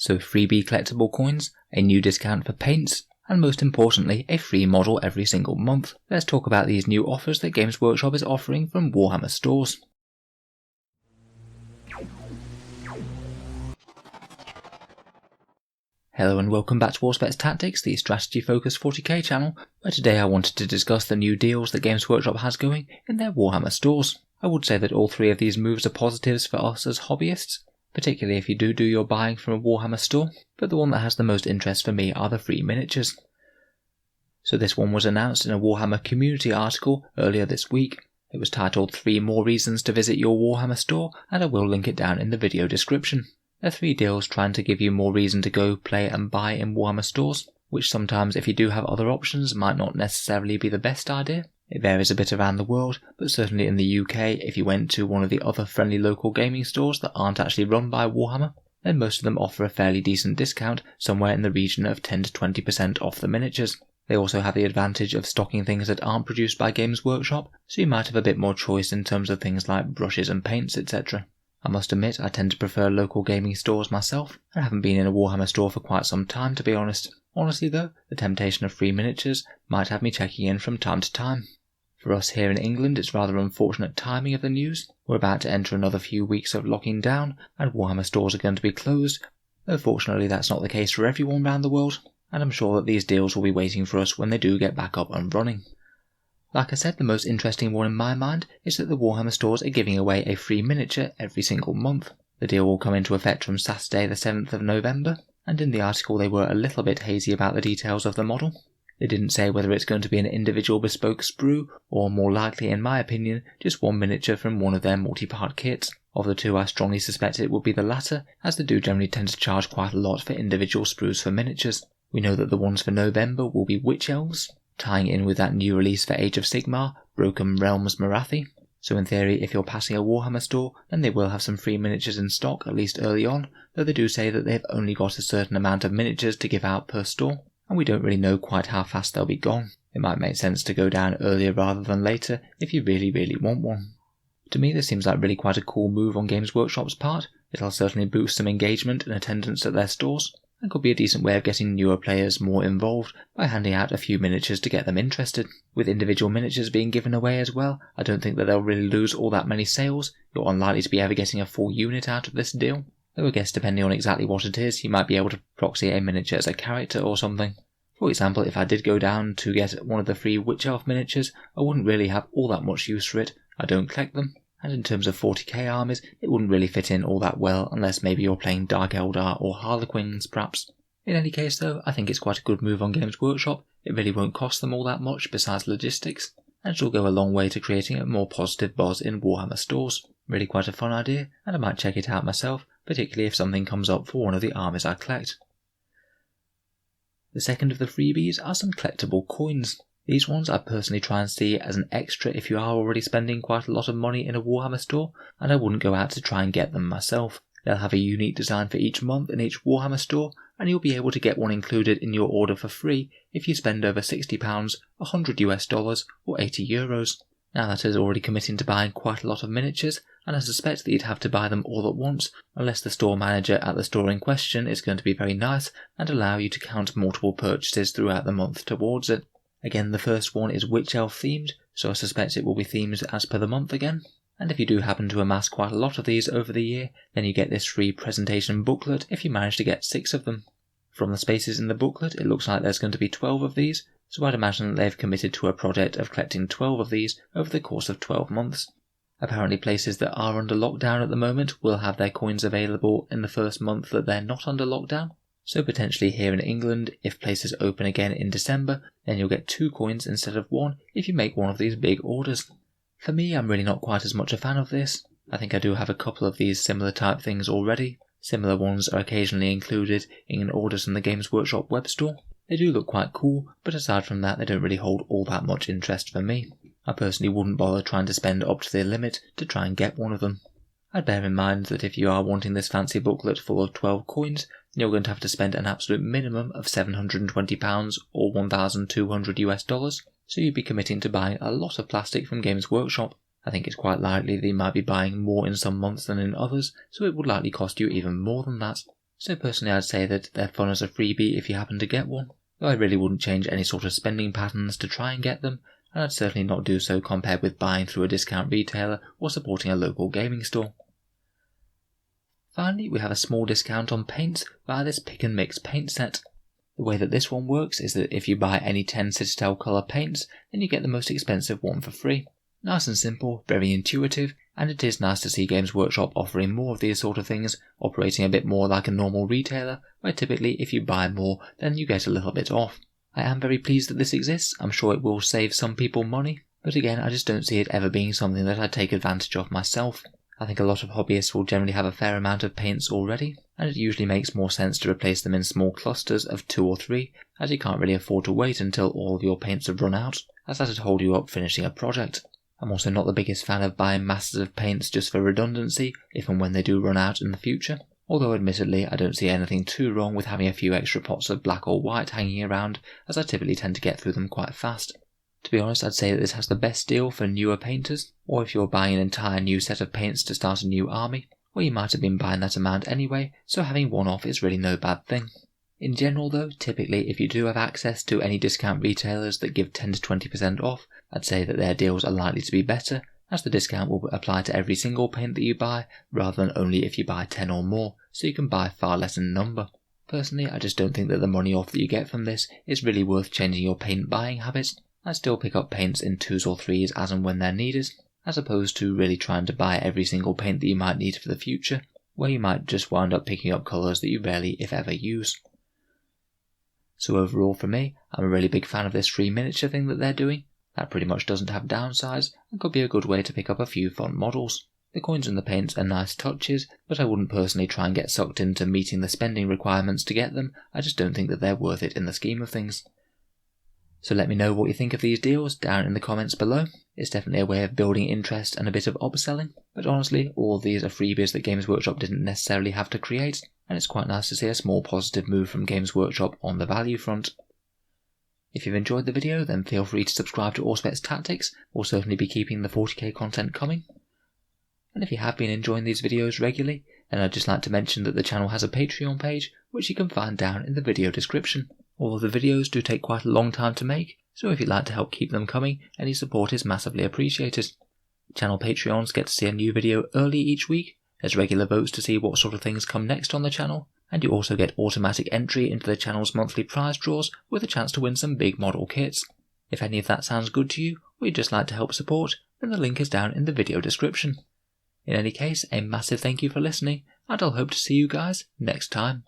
So freebie collectible coins, a new discount for paints, and most importantly a free model every single month. Let's talk about these new offers that Games Workshop is offering from Warhammer stores. Hello and welcome back to Auspex Tactics, the strategy focused 40k channel, where today I wanted to discuss the new deals that Games Workshop has going in their Warhammer stores. I would say that all three of these moves are positives for us as hobbyists, particularly if you do your buying from a Warhammer store, but the one that has the most interest for me are the free miniatures. So this one was announced in a Warhammer community article earlier this week. It was titled 3 More Reasons to Visit Your Warhammer Store, and I will link it down in the video description. They're 3 deals trying to give you more reason to go play and buy in Warhammer stores, which sometimes if you do have other options might not necessarily be the best idea. It varies a bit around the world, but certainly in the UK if you went to one of the other friendly local gaming stores that aren't actually run by Warhammer, then most of them offer a fairly decent discount, somewhere in the region of 10 to 20% off the miniatures. They also have the advantage of stocking things that aren't produced by Games Workshop, so you might have a bit more choice in terms of things like brushes and paints, etc. I must admit I tend to prefer local gaming stores myself, and haven't been in a Warhammer store for quite some time to be honest. Honestly though, the temptation of free miniatures might have me checking in from time to time. For us here in England, it's rather unfortunate timing of the news. We're about to enter another few weeks of locking down, and Warhammer stores are going to be closed, though fortunately that's not the case for everyone around the world, and I'm sure that these deals will be waiting for us when they do get back up and running. Like I said, the most interesting one in my mind is that the Warhammer stores are giving away a free miniature every single month. The deal will come into effect from Saturday the 7th of November, and in the article they were a little bit hazy about the details of the model. They didn't say whether it's going to be an individual bespoke sprue, or more likely in my opinion, just one miniature from one of their multi-part kits. Of the two I strongly suspect it would be the latter, as they do generally tend to charge quite a lot for individual sprues for miniatures. We know that the ones for November will be Witch Elves, tying in with that new release for Age of Sigmar, Broken Realms Morathi. So in theory, if you're passing a Warhammer store, then they will have some free miniatures in stock, at least early on, though they do say that they've only got a certain amount of miniatures to give out per store, and we don't really know quite how fast they'll be gone. It might make sense to go down earlier rather than later if you really want one. To me this seems like really quite a cool move on Games Workshop's part. It'll certainly boost some engagement and attendance at their stores, and could be a decent way of getting newer players more involved by handing out a few miniatures to get them interested. With individual miniatures being given away as well, I don't think that they'll really lose all that many sales. You're unlikely to be ever getting a full unit out of this deal, though I guess depending on exactly what it is, you might be able to proxy a miniature as a character or something. For example, if I did go down to get one of the free Witch Elf miniatures, I wouldn't really have all that much use for it. I don't collect them, and in terms of 40k armies, it wouldn't really fit in all that well unless maybe you're playing Dark Eldar or Harlequins perhaps. In any case though, I think it's quite a good move on Games Workshop. It really won't cost them all that much besides logistics, and it'll go a long way to creating a more positive buzz in Warhammer stores. Really quite a fun idea, and I might check it out myself, particularly if something comes up for one of the armies I collect. The second of the freebies are some collectible coins. These ones I personally try and see as an extra if you are already spending quite a lot of money in a Warhammer store, and I wouldn't go out to try and get them myself. They'll have a unique design for each month in each Warhammer store, and you'll be able to get one included in your order for free if you spend over £60, $100 or €80. Now that is already committing to buying quite a lot of miniatures, and I suspect that you'd have to buy them all at once, unless the store manager at the store in question is going to be very nice and allow you to count multiple purchases throughout the month towards it. Again, the first one is Witch Elf themed, so I suspect it will be themed as per the month again. And if you do happen to amass quite a lot of these over the year, then you get this free presentation booklet if you manage to get 6 of them. From the spaces in the booklet, it looks like there's going to be 12 of these, so I'd imagine that they've committed to a project of collecting 12 of these over the course of 12 months. Apparently places that are under lockdown at the moment will have their coins available in the first month that they're not under lockdown. So potentially here in England, if places open again in December, then you'll get 2 coins instead of 1 if you make one of these big orders. For me, I'm really not quite as much a fan of this. I think I do have a couple of these similar type things already. Similar ones are occasionally included in orders from the Games Workshop web store. They do look quite cool, but aside from that they don't really hold all that much interest for me. I personally wouldn't bother trying to spend up to the limit to try and get one of them. I'd bear in mind that if you are wanting this fancy booklet full of 12 coins, then you're going to have to spend an absolute minimum of £720 or $1,200, so you'd be committing to buying a lot of plastic from Games Workshop. I think it's quite likely that you might be buying more in some months than in others, so it would likely cost you even more than that. So personally I'd say that they're fun as a freebie if you happen to get one, though I really wouldn't change any sort of spending patterns to try and get them, and I'd certainly not do so compared with buying through a discount retailer or supporting a local gaming store. Finally, we have a small discount on paints via this pick and mix paint set. The way that this one works is that if you buy any 10 Citadel colour paints, then you get the most expensive one for free. Nice and simple, very intuitive, and it is nice to see Games Workshop offering more of these sort of things, operating a bit more like a normal retailer, where typically if you buy more, then you get a little bit off. I am very pleased that this exists. I'm sure it will save some people money, but again, I just don't see it ever being something that I'd take advantage of myself. I think a lot of hobbyists will generally have a fair amount of paints already, and it usually makes more sense to replace them in small clusters of 2 or 3, as you can't really afford to wait until all of your paints have run out, as that would hold you up finishing a project. I'm also not the biggest fan of buying masses of paints just for redundancy, if and when they do run out in the future, although admittedly I don't see anything too wrong with having a few extra pots of black or white hanging around, as I typically tend to get through them quite fast. To be honest, I'd say that this has the best deal for newer painters, or if you're buying an entire new set of paints to start a new army, well you might have been buying that amount anyway, so having one off is really no bad thing. In general though, typically if you do have access to any discount retailers that give 10 to 20% off, I'd say that their deals are likely to be better, as the discount will apply to every single paint that you buy, rather than only if you buy 10 or more, so you can buy far less in number. Personally, I just don't think that the money off that you get from this is really worth changing your paint buying habits. I still pick up paints in 2s or 3s as and when they're needed, as opposed to really trying to buy every single paint that you might need for the future, where you might just wind up picking up colours that you rarely, if ever, use. So overall for me, I'm a really big fan of this free miniature thing that they're doing. That pretty much doesn't have downsides and could be a good way to pick up a few fun models. The coins and the paints are nice touches, but I wouldn't personally try and get sucked into meeting the spending requirements to get them. I just don't think that they're worth it in the scheme of things. So let me know what you think of these deals down in the comments below. It's definitely a way of building interest and a bit of upselling, but honestly, all of these are freebies that Games Workshop didn't necessarily have to create, and it's quite nice to see a small positive move from Games Workshop on the value front. If you've enjoyed the video, then feel free to subscribe to Auspex Tactics. We'll certainly be keeping the 40k content coming. And if you have been enjoying these videos regularly, then I'd just like to mention that the channel has a Patreon page, which you can find down in the video description. All of the videos do take quite a long time to make, so if you'd like to help keep them coming, any support is massively appreciated. Channel Patreons get to see a new video early each week, there's regular votes to see what sort of things come next on the channel, and you also get automatic entry into the channel's monthly prize draws with a chance to win some big model kits. If any of that sounds good to you, or you'd just like to help support, then the link is down in the video description. In any case, a massive thank you for listening, and I'll hope to see you guys next time.